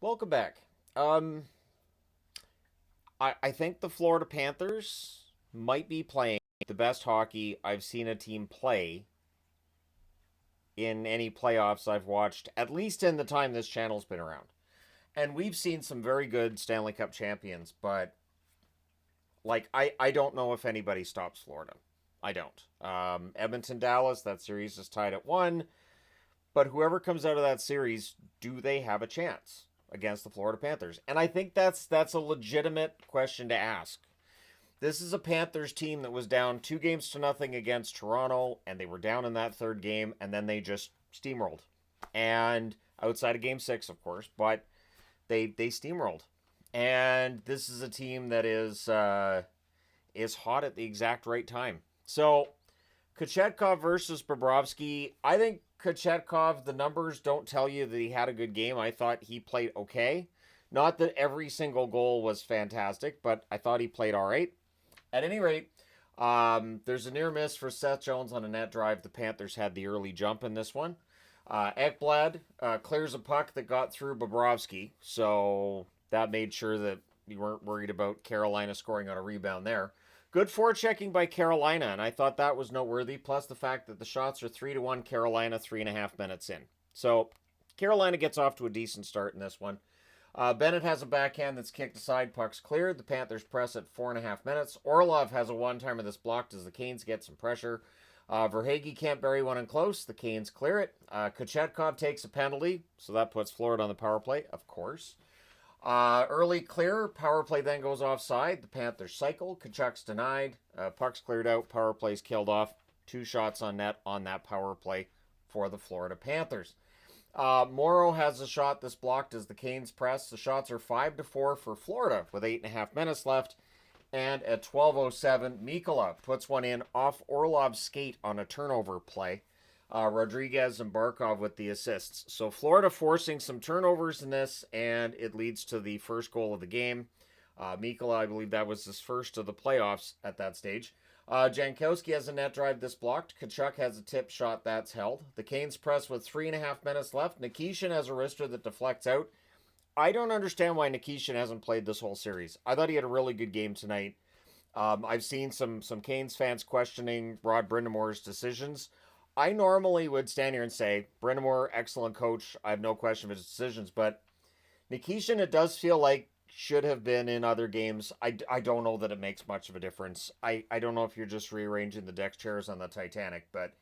Welcome back. Um, I think the Florida Panthers might be playing the best hockey I've seen a team play in any playoffs I've watched, at least in the time this channel's been around. And we've seen some very good Stanley Cup champions, but I don't know if anybody stops Florida. I don't. Edmonton Dallas, that series is tied at 1. But whoever comes out of that series, do they have a chance against the Florida Panthers? And I think that's a legitimate question to ask. This is a Panthers team that was down 2 games to nothing against Toronto, and they were down in that third game, and then they just steamrolled. And outside of game 6, of course, but they steamrolled. And this is a team that is hot at the exact right time. So Kochetkov versus Bobrovsky. I think Kochetkov, the numbers don't tell you that he had a good game. I thought he played okay. Not that every single goal was fantastic, but I thought he played all right. At any rate, there's a near miss for Seth Jones on a net drive. The Panthers had the early jump in this one. Ekblad clears a puck that got through Bobrovsky, so that made sure that you weren't worried about Carolina scoring on a rebound there. Good forechecking by Carolina, and I thought that was noteworthy, plus the fact that the shots are 3-1 Carolina 3.5 minutes in. So Carolina gets off to a decent start in this one. Bennett has a backhand that's kicked aside, puck's cleared. The Panthers press at 4.5 minutes. Orlov has a one-timer that's blocked as the Canes get some pressure. Verhaeghe can't bury one in close. The Canes clear it. Kochetkov takes a penalty, so that puts Florida on the power play, of course. Early clear, power play then goes offside. The Panthers cycle. Kachuk's denied. Puck's cleared out. Power play's killed off. 2 shots on net on that power play for the Florida Panthers. Morrow has a shot that's blocked as the Canes press. The shots are 5-4 for Florida with 8.5 minutes left. And at 12:07, Mikkola puts one in off Orlov's skate on a turnover play. Rodriguez and Barkov with the assists. So Florida forcing some turnovers in this, and it leads to the first goal of the game. Mikkola, I believe that was his first of the playoffs at that stage. Jankowski has a net drive that's blocked. Tkachuk has a tip shot that's held. The Canes press with 3.5 minutes left. Nikishin has a wrister that deflects out. I don't understand why Nikishin hasn't played this whole series. I thought he had a really good game tonight. I've seen some Canes fans questioning Rod Brindamore's decisions. I normally would stand here and say, Brindamore, excellent coach. I have no question of his decisions. But Nikishin, it does feel like, should have been in other games. I don't know that it makes much of a difference. I don't know if you're just rearranging the deck chairs on the Titanic. But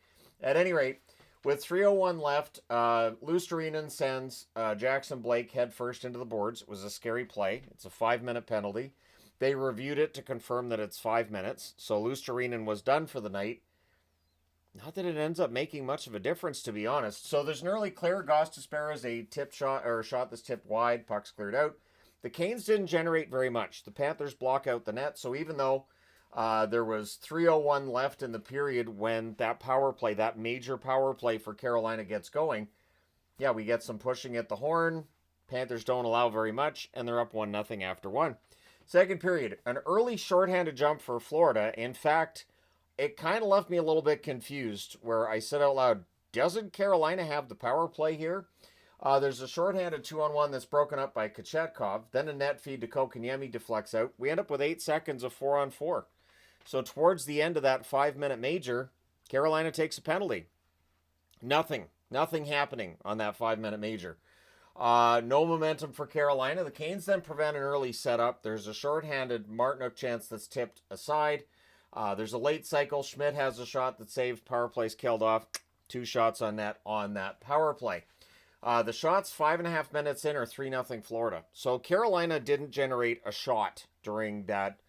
at any rate, with 3:01 left, Luostarinen sends Jackson Blake head first into the boards. It was a scary play. It's a 5-minute penalty. They reviewed it to confirm that it's 5 minutes. So Luostarinen was done for the night. Not that it ends up making much of a difference, to be honest. So there's an early clear. Gostisbehere is a tip shot, or a shot that's tipped wide. Puck's cleared out. The Canes didn't generate very much. The Panthers block out the net. So even though there was 3:01 left in the period when that power play, that major power play for Carolina gets going, yeah, we get some pushing at the horn. Panthers don't allow very much, and they're up 1-0 after 1. Second period, an early shorthanded jump for Florida. In fact, it kind of left me a little bit confused where I said out loud, doesn't Carolina have the power play here? There's a shorthanded 2-on-1 that's broken up by Kochetkov. Then a net feed to Kokoniemi deflects out. We end up with 8 seconds of 4-on-4. So towards the end of that 5-minute major, Carolina takes a penalty. Nothing happening on that 5-minute major. No momentum for Carolina. The Canes then prevent an early setup. There's a shorthanded Martinook chance that's tipped aside. There's a late cycle. Schmidt has a shot that saved. Power play's killed off. 2 shots on net on that power play. The shots 5.5 minutes in are 3-0 Florida. So Carolina didn't generate a shot during that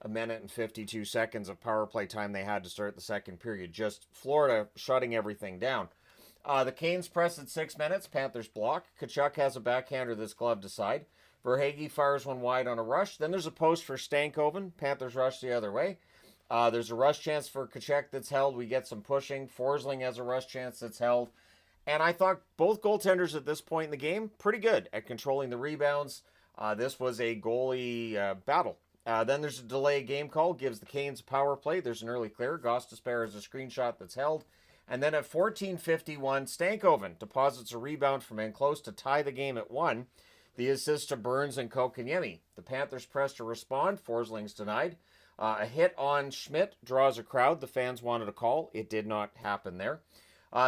1 minute and 52 seconds of power play time they had to start the second period. Just Florida shutting everything down. The Canes press at 6 minutes. Panthers block. Tkachuk has a backhander that's gloved aside. Verhaeghe fires one wide on a rush. Then there's a post for Stankoven. Panthers rush the other way. There's a rush chance for Tkachuk that's held. We get some pushing. Forsling has a rush chance that's held. And I thought both goaltenders at this point in the game, pretty good at controlling the rebounds. This was a goalie battle. Then there's a delay game call, gives the Canes a power play. There's an early clear. Gostisbehere has a screenshot that's held. And then at 14:51, Stankoven deposits a rebound from in close to tie the game at 1. The assist to Burns and Kokanyemi. The Panthers press to respond. Forsling's denied. A hit on Schmidt draws a crowd. The fans wanted a call. It did not happen there.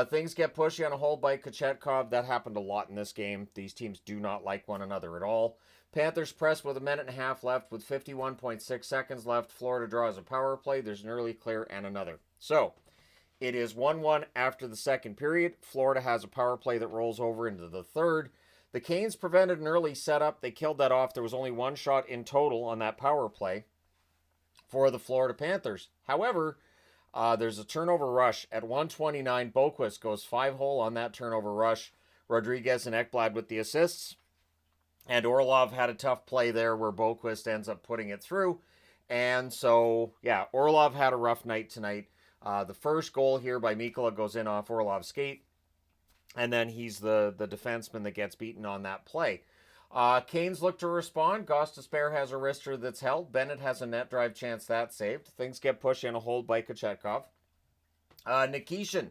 Things get pushy on a hold by Kochetkov. That happened a lot in this game. These teams do not like one another at all. Panthers press with a minute and a half left with 51.6 seconds left. Florida draws a power play. There's an early clear and another. So, it is 1-1 after the second period. Florida has a power play that rolls over into the third. The Canes prevented an early setup. They killed that off. There was only one shot in total on that power play for the Florida Panthers. However, there's a turnover rush at 1:29. Boquist goes 5-hole on that turnover rush. Rodriguez and Ekblad with the assists. And Orlov had a tough play there where Boquist ends up putting it through. And so, yeah, Orlov had a rough night tonight. The first goal here by Mikkola goes in off Orlov's skate. And then he's the defenseman that gets beaten on that play. Canes look to respond. Gostisbehere has a wrister that's held. Bennett has a net drive chance that's saved. Things get pushed in a hold by Kochetkov. Nikishin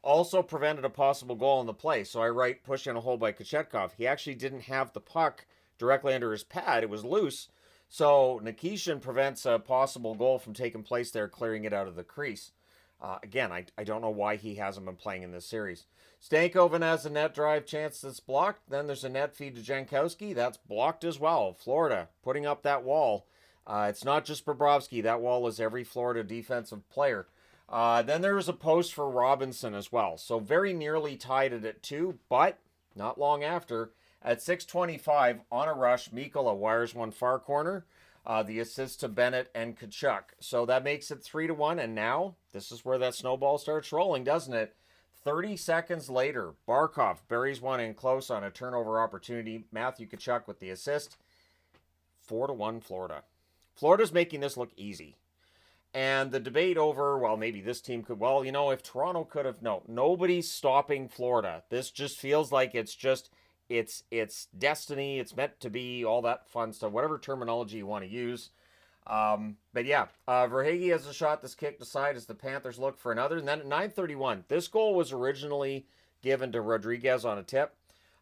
also prevented a possible goal in the play. So I write push in a hold by Kochetkov. He actually didn't have the puck directly under his pad. It was loose. So Nikishin prevents a possible goal from taking place there, clearing it out of the crease. Again, I don't know why he hasn't been playing in this series. Stankoven has a net drive chance that's blocked. Then there's a net feed to Jankowski. That's blocked as well. Florida putting up that wall. It's not just Bobrovsky. That wall is every Florida defensive player. Then there was a post for Robinson as well. So very nearly tied it at 2, but not long after. At 6:25, on a rush, Mikkola wires one far corner. The assist to Bennett and Tkachuk. So that makes it 3-1. And now, this is where that snowball starts rolling, doesn't it? 30 seconds later, Barkov buries one in close on a turnover opportunity. Matthew Tkachuk with the assist. 4-1 Florida. Florida's making this look easy. And the debate over, well, maybe this team could, well, you know, if Toronto could have, no. Nobody's stopping Florida. This just feels like it's destiny. It's meant to be, all that fun stuff, whatever terminology you want to use. But yeah, Verhaeghe has a shot that's kicked aside as the Panthers look for another. And then at 9:31, this goal was originally given to Rodriguez on a tip.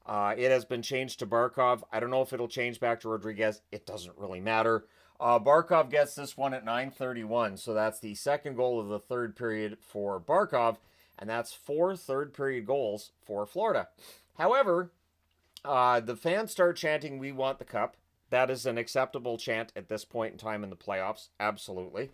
It has been changed to Barkov. I don't know if it'll change back to Rodriguez. It doesn't really matter. Barkov gets this one at 9:31. So that's the second goal of the third period for Barkov. And that's 4 third-period goals for Florida. However, the fans start chanting, "We want the cup." That is an acceptable chant at this point in time in the playoffs. Absolutely.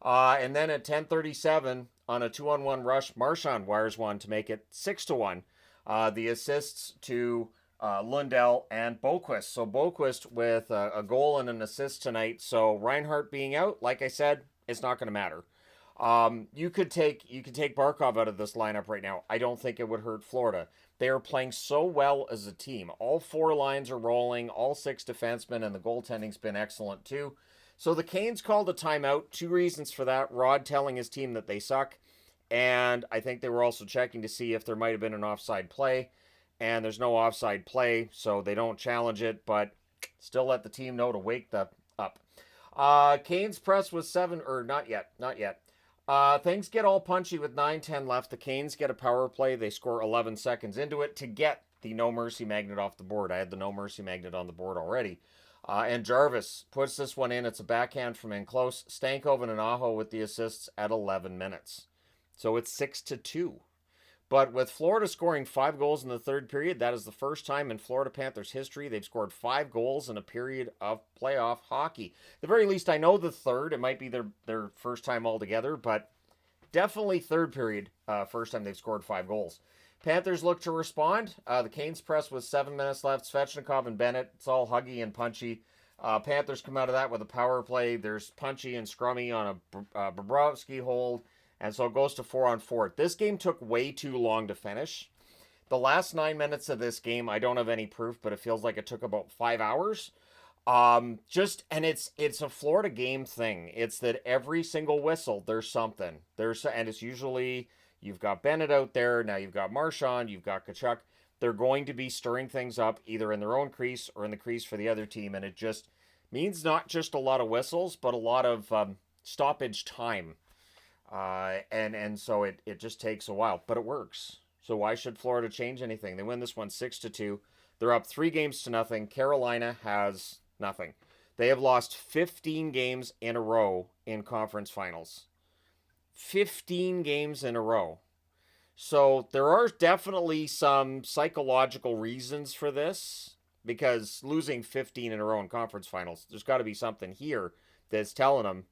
And then at 10:37, on a 2-on-1 rush, Marchand wires one to make it 6-1. The assists to Lundell and Boquist. So Boquist with a goal and an assist tonight. So Reinhart being out, like I said, it's not going to matter. You could take Barkov out of this lineup right now. I don't think it would hurt Florida. They are playing so well as a team. All 4 lines are rolling, all 6 defensemen, and the goaltending's been excellent too. So the Canes called a timeout. 2 reasons for that. Rod telling his team that they suck. And I think they were also checking to see if there might have been an offside play. And there's no offside play, so they don't challenge it, but still let the team know to wake up. Canes press was 7, or not yet. Things get all punchy with 9:10 left. The Canes get a power play. They score 11 seconds into it to get the No Mercy magnet off the board. I had the No Mercy magnet on the board already. And Jarvis puts this one in. It's a backhand from in close. Stankoven and Aho with the assists at 11 minutes. So it's 6-2. But with Florida scoring 5 goals in the third period, that is the first time in Florida Panthers history they've scored 5 goals in a period of playoff hockey. At the very least, I know the third. It might be their first time altogether, but definitely third period, first time they've scored 5 goals. Panthers look to respond. The Canes press with 7 minutes left. Svechnikov and Bennett, it's all huggy and punchy. Panthers come out of that with a power play. There's punchy and scrummy on a Bobrovsky hold. And so it goes to 4-on-4. This game took way too long to finish. The last 9 minutes of this game, I don't have any proof, but it feels like it took about 5 hours. And it's a Florida game thing. It's that every single whistle, there's something. And it's usually, you've got Bennett out there, now you've got Marchand, you've got Tkachuk. They're going to be stirring things up either in their own crease or in the crease for the other team. And it just means not just a lot of whistles, but a lot of stoppage time. And so it just takes a while, but it works. So why should Florida change anything? They win this one 6-2. They're up 3-0. Carolina has nothing. They have lost 15 games in a row in conference finals. 15 games in a row. So there are definitely some psychological reasons for this, because losing 15 in a row in conference finals, there's got to be something here that's telling them.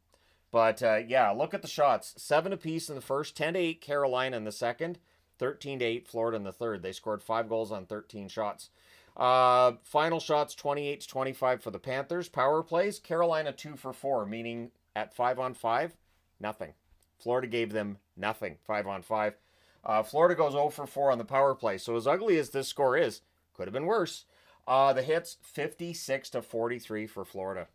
But yeah, look at the shots. 7 apiece in the first, 10-8 Carolina in the second, 13-8 Florida in the third. They scored 5 goals on 13 shots. Final shots 28-25 for the Panthers. Power plays, Carolina 2 for 4, meaning at 5-on-5, nothing. Florida gave them nothing, 5-on-5. Florida goes 0 for 4 on the power play. So as ugly as this score is, could have been worse. The hits 56-43 for Florida.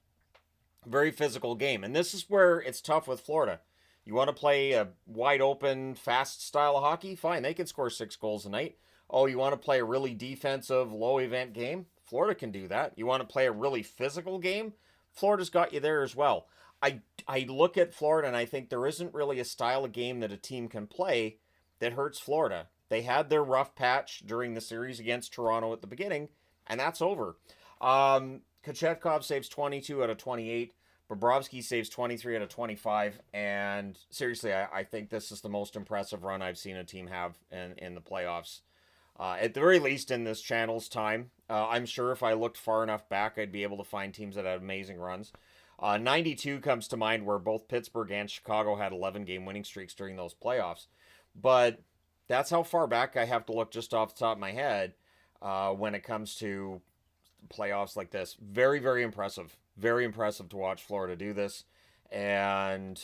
Very physical game. And this is where it's tough with Florida. You want to play a wide open, fast style of hockey? Fine, they can score 6 goals a night. Oh, you want to play a really defensive, low event game? Florida can do that. You want to play a really physical game? Florida's got you there as well. I look at Florida and I think there isn't really a style of game that a team can play that hurts Florida. They had their rough patch during the series against Toronto at the beginning, and that's over. Kochetkov saves 22 out of 28. Bobrovsky saves 23 out of 25. And seriously, I think this is the most impressive run I've seen a team have in the playoffs. At the very least in this channel's time. I'm sure if I looked far enough back, I'd be able to find teams that had amazing runs. 92 comes to mind, where both Pittsburgh and Chicago had 11-game winning streaks during those playoffs. But that's how far back I have to look just off the top of my head when it comes to playoffs like this. Very, very impressive. Very impressive to watch Florida do this. And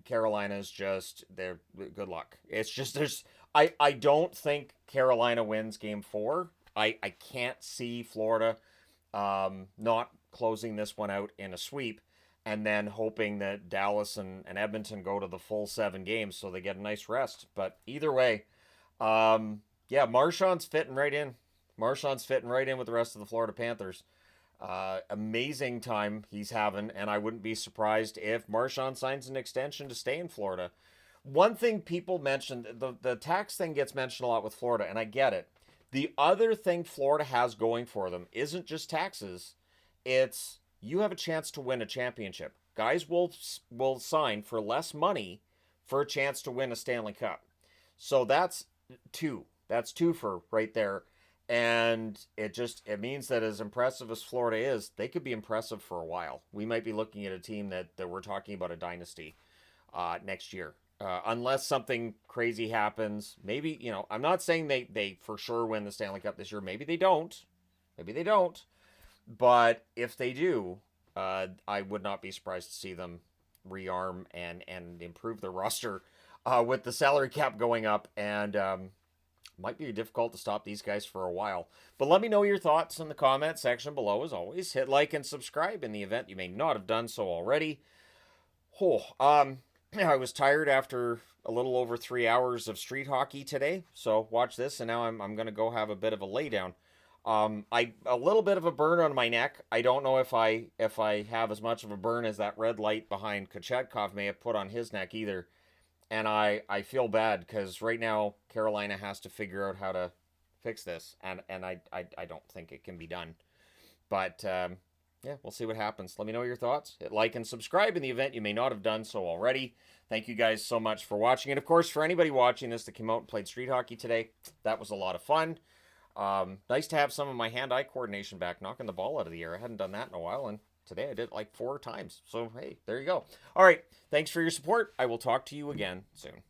Carolina's just, they're good luck. It's just, I don't think Carolina wins game 4. I can't see Florida not closing this one out in a sweep, and then hoping that Dallas and Edmonton go to the full 7 games so they get a nice rest. But either way, yeah, Marchand's fitting right in. Marchand's fitting right in with the rest of the Florida Panthers. Amazing time he's having, and I wouldn't be surprised if Marchand signs an extension to stay in Florida. One thing people mentioned, the tax thing gets mentioned a lot with Florida, and I get it. The other thing Florida has going for them isn't just taxes. It's you have a chance to win a championship. Guys will sign for less money for a chance to win a Stanley Cup. So that's 2. That's 2 for right there. And it means that as impressive as Florida is, they could be impressive for a while. We might be looking at a team that we're talking about a dynasty next year. Unless something crazy happens. Maybe, I'm not saying they for sure win the Stanley Cup this year. Maybe they don't. Maybe they don't. But if they do, I would not be surprised to see them rearm and improve their roster with the salary cap going up. And might be difficult to stop these guys for a while. But let me know your thoughts in the comment section below. As always, hit like and subscribe in the event you may not have done so already. I was tired after a little over 3 hours of street hockey today, so watch this, and now I'm going to go have a bit of a lay down. A little bit of a burn on my neck. I don't know if I have as much of a burn as that red light behind Kochetkov may have put on his neck either. And I feel bad because right now Carolina has to figure out how to fix this, and I don't think it can be done. But yeah, we'll see what happens. Let me know your thoughts. Hit like and subscribe in the event you may not have done so already. Thank you guys so much for watching. And of course, for anybody watching this that came out and played street hockey today, that was a lot of fun. Nice to have some of my hand-eye coordination back, knocking the ball out of the air. I hadn't done that in a while, and today I did it like 4 times. So, hey, there you go. All right, thanks for your support. I will talk to you again soon.